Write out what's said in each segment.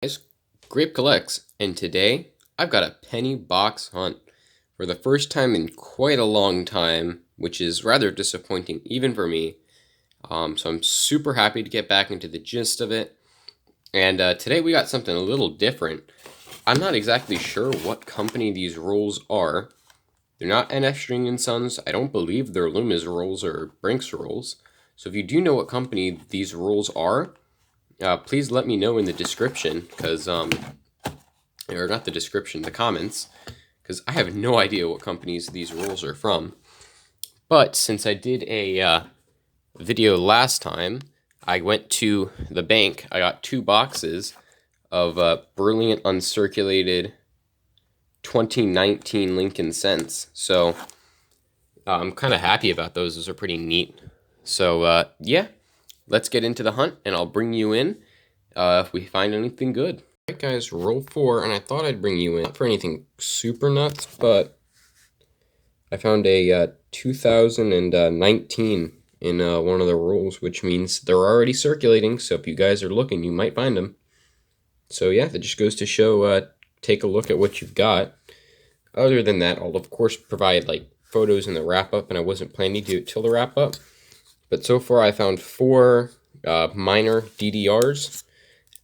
Guys, Grape Collects, and today I've got a penny box hunt for the first time in quite a long time, which is rather disappointing even for me. So I'm super happy to get back into the gist of it. And today we got something a little different. I'm not exactly sure what company these rolls are. They're not NF String and Sons. I don't believe they're Loomis rolls or Brinks rolls. So if you do know what company these rolls are, please let me know in the description, because or not the description, the comments, because I have no idea what companies these rolls are from. But since I did a video last time, I went to the bank. I got 2 boxes of Brilliant Uncirculated 2019 Lincoln Cents. So I'm kind of happy about those. Those are pretty neat. So yeah, let's get into the hunt, and I'll bring you in if we find anything good. Alright guys, roll 4, and I thought I'd bring you in, not for anything super nuts, but I found a 2019 in one of the rolls, which means they're already circulating, so if you guys are looking, you might find them. So yeah, that just goes to show, take a look at what you've got. Other than that, I'll of course provide like photos in the wrap-up, and I wasn't planning to do it till the wrap-up. But so far I found 4 minor DDRs,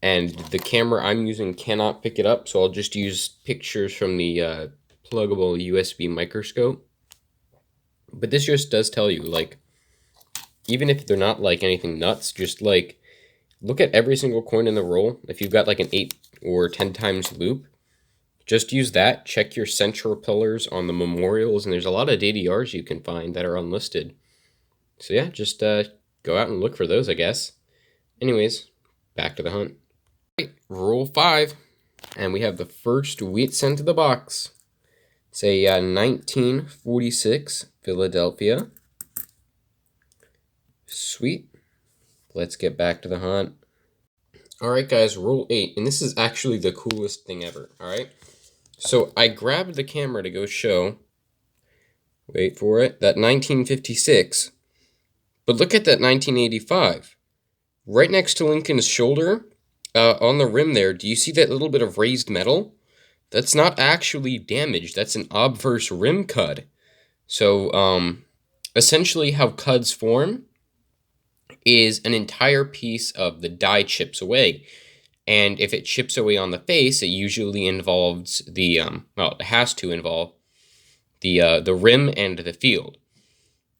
and the camera I'm using cannot pick it up, so I'll just use pictures from the pluggable USB microscope. But this just does tell you, like, even if they're not like anything nuts, just like look at every single coin in the roll. If you've got like an 8 or 10 times loop, just use that. Check your central pillars on the memorials, and there's a lot of DDRs you can find that are unlisted. So yeah, just go out and look for those, I guess. Anyways, back to the hunt. Roll 5, and we have the first wheat cent of the box. It's a 1946 Philadelphia. Sweet. Let's get back to the hunt. Alright guys, roll 8, and this is actually the coolest thing ever, alright? So I grabbed the camera to go show, wait for it, that 1956, but look at that 1985. Right next to Lincoln's shoulder, on the rim there, do you see that little bit of raised metal? That's not actually damaged. That's an obverse rim cud. So, essentially how cuds form is an entire piece of the die chips away. And if it chips away on the face, it usually involves the, well, it has to involve the rim and the field.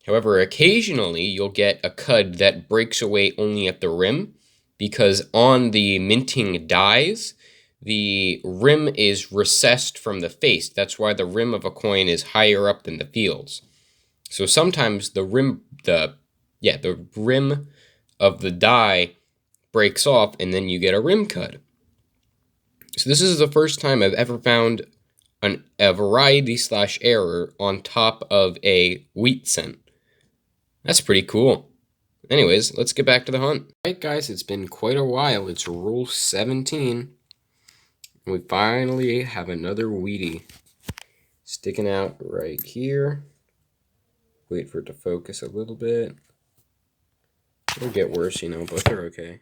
However, occasionally you'll get a cud that breaks away only at the rim, because on the minting dies, the rim is recessed from the face. That's why the rim of a coin is higher up than the fields. So sometimes the rim of the die breaks off, and then you get a rim cud. So this is the first time I've ever found a variety / error on top of a wheat cent. That's pretty cool. Anyways, let's get back to the hunt. Alright guys, it's been quite a while. It's roll 17. And we finally have another Wheatie sticking out right here. Wait for it to focus a little bit. It'll get worse, you know, but they're okay.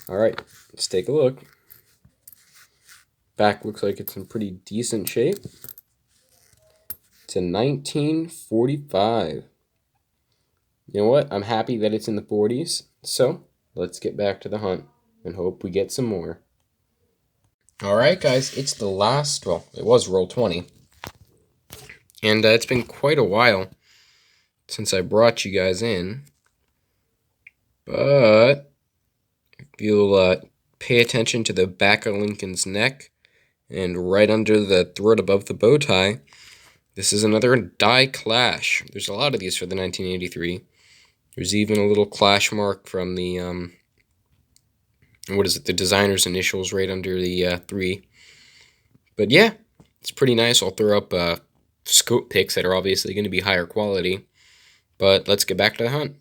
Alright, let's take a look. Back looks like it's in pretty decent shape. It's a 1945. You know what? I'm happy that it's in the 40s. So, let's get back to the hunt and hope we get some more. Alright guys, it's the last, well, it was roll 20. And it's been quite a while since I brought you guys in. But if you'll pay attention to the back of Lincoln's neck and right under the throat above the bow tie, this is another die clash. There's a lot of these for the 1983. There's even a little clash mark from the, the designer's initials right under the 3. But yeah, it's pretty nice. I'll throw up scope pics that are obviously going to be higher quality. But let's get back to the hunt.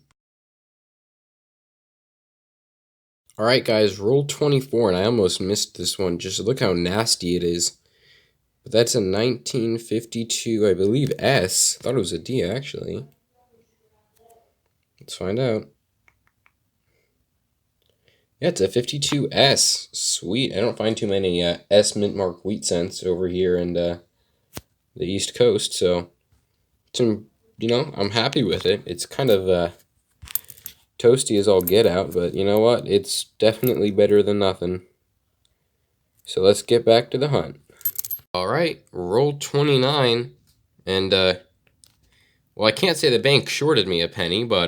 Alright guys, roll 24, and I almost missed this one. Just look how nasty it is. But that's a 1952, I believe, S. I thought it was a D, actually. Let's find out. Yeah, it's a 52S. Sweet. I don't find too many S Mint Mark wheat cents over here in the East Coast, so some, I'm happy with it. It's kind of toasty as all get out, but you know what? It's definitely better than nothing. So let's get back to the hunt. All right, roll 29, and well, I can't say the bank shorted me a penny, but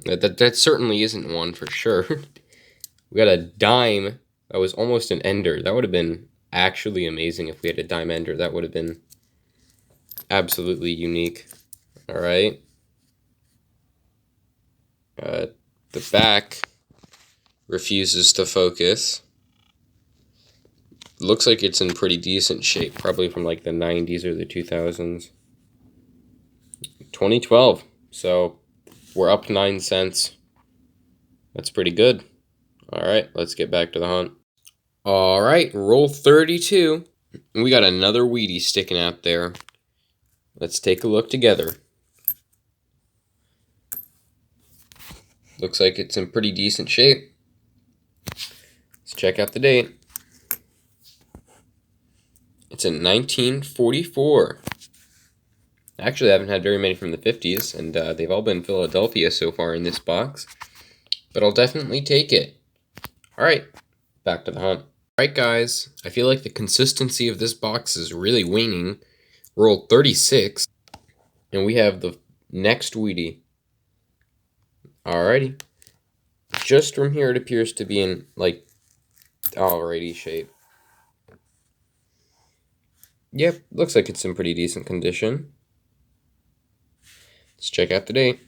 that certainly isn't one for sure. We got a dime that was almost an ender. That would have been actually amazing if we had a dime ender. That would have been absolutely unique. All right. The back refuses to focus. Looks like it's in pretty decent shape, probably from like the 90s or the 2000s. 2012. So we're up 9 cents. That's pretty good. All right, let's get back to the hunt. All right, roll 32. And we got another Wheatie sticking out there. Let's take a look together. Looks like it's in pretty decent shape. Let's check out the date. It's in 1944. Actually, I haven't had very many from the 50s, and they've all been Philadelphia so far in this box. But I'll definitely take it. All right, back to the hunt. All right, guys, I feel like the consistency of this box is really waning. Roll 36, and we have the next Wheatie. Alrighty. Just from here, it appears to be in, like, alrighty shape. Yep, looks like it's in pretty decent condition. Let's check out the date.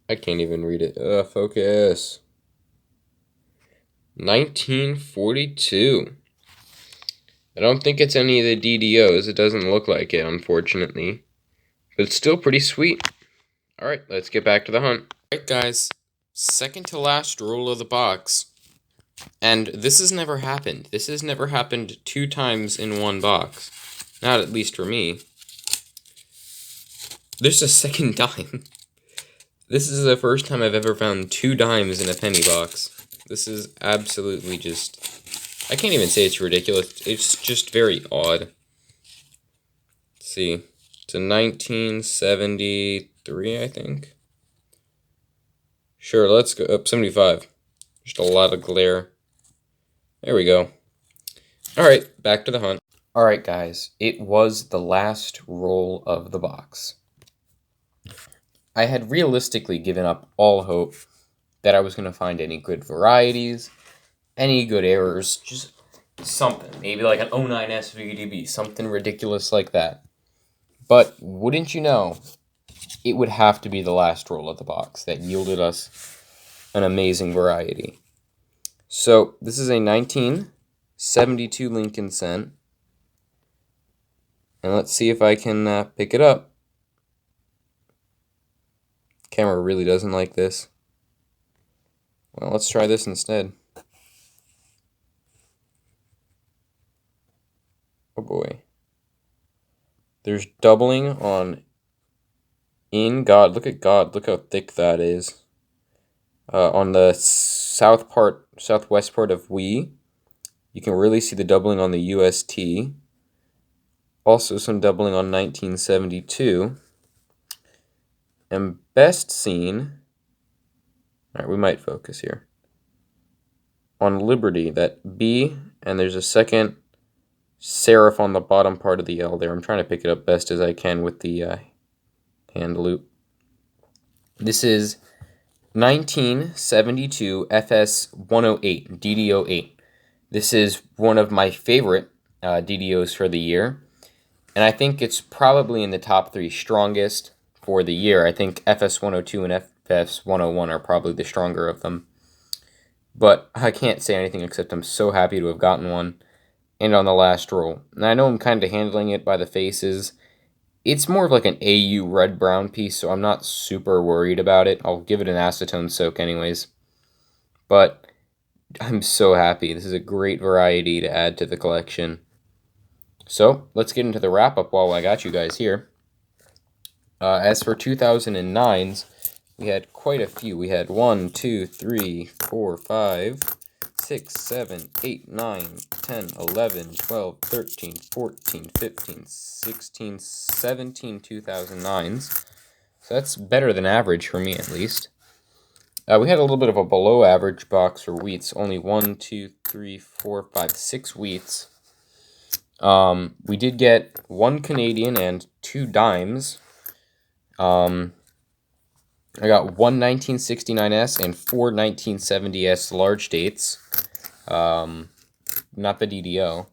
I can't even read it. Focus. 1942. I don't think it's any of the DDOs. It doesn't look like it, unfortunately. But it's still pretty sweet. Alright, let's get back to the hunt. Alright, guys. Second to last roll of the box. And this has never happened. This has never happened 2 times in one box. Not at least for me. There's a second dime. This is the first time I've ever found 2 dimes in a penny box. This is absolutely just... I can't even say it's ridiculous. It's just very odd. Let's see. It's a 1973, I think. Sure, let's go up 75. Just a lot of glare. There we go. Alright, back to the hunt. Alright, guys. It was the last roll of the box. I had realistically given up all hope that I was going to find any good varieties, any good errors, just something. Maybe like an 09 SVDB, something ridiculous like that. But wouldn't you know, it would have to be the last roll of the box that yielded us an amazing variety. So this is a 1972 Lincoln Cent. And let's see if I can pick it up. Camera really doesn't like this. Well, let's try this instead. Oh boy. There's doubling on In God. Look at God. Look how thick that is. On the southwest part of We, you can really see the doubling on the UST. Also some doubling on 1972. And best seen, alright, we might focus here, on Liberty, that B, and there's a second serif on the bottom part of the L there. I'm trying to pick it up best as I can with the hand loop. This is 1972 FS 108, DD08. This is one of my favorite DDOs for the year, and I think it's probably in the top 3 strongest for the year. I think FS 102 and FS 101 are probably the stronger of them. But I can't say anything except I'm so happy to have gotten one, and on the last roll. And I know I'm kind of handling it by the faces. It's more of like an AU red-brown piece, so I'm not super worried about it. I'll give it an acetone soak anyways. But I'm so happy. This is a great variety to add to the collection. So let's get into the wrap-up while I got you guys here. As for 2009s, we had quite a few. We had 1, 2, 3, 4, 5, 6, 7, 8, 9, 10, 11, 12, 13, 14, 15, 16, 17 2009s. So that's better than average for me, at least. We had a little bit of a below average box for wheats. Only 1, 2, 3, 4, 5, 6 wheats. We did get 1 Canadian and 2 dimes. I got 1 1969S and 4 1970S large dates. Not the DDO.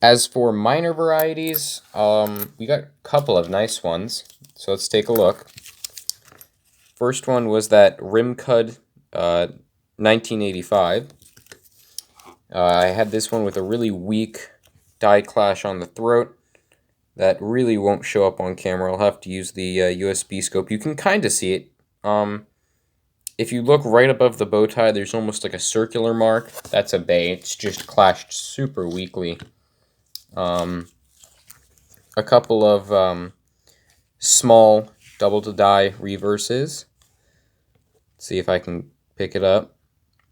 As for minor varieties, we got a couple of nice ones. So let's take a look. First one was that Rimcud 1985. I had this one with a really weak die clash on the throat. That really won't show up on camera. I'll have to use the USB scope. You can kind of see it. If you look right above the bow tie, there's almost like a circular mark. That's a bay. It's just clashed super weakly. A couple of small double-to-die reverses. Let's see if I can pick it up.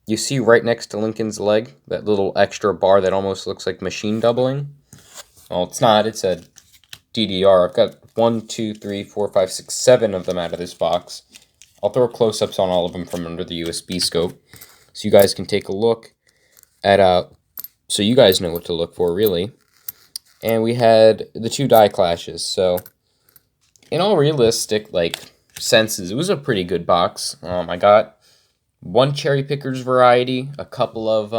You see right next to Lincoln's leg, that little extra bar that almost looks like machine doubling? Well, it's not. It's a DDR. I've got 1, 2, 3, 4, 5, 6, 7 of them out of this box. I'll throw close-ups on all of them from under the USB scope, so you guys can take a look at, so you guys know what to look for, really. And we had the 2 die clashes, so in all realistic, senses, it was a pretty good box. I got 1 Cherry Pickers variety, a couple of,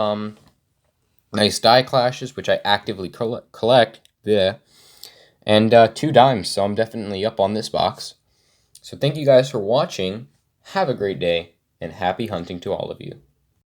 nice die clashes, which I actively collect, and 2 dimes, so I'm definitely up on this box. So thank you guys for watching, have a great day, and happy hunting to all of you.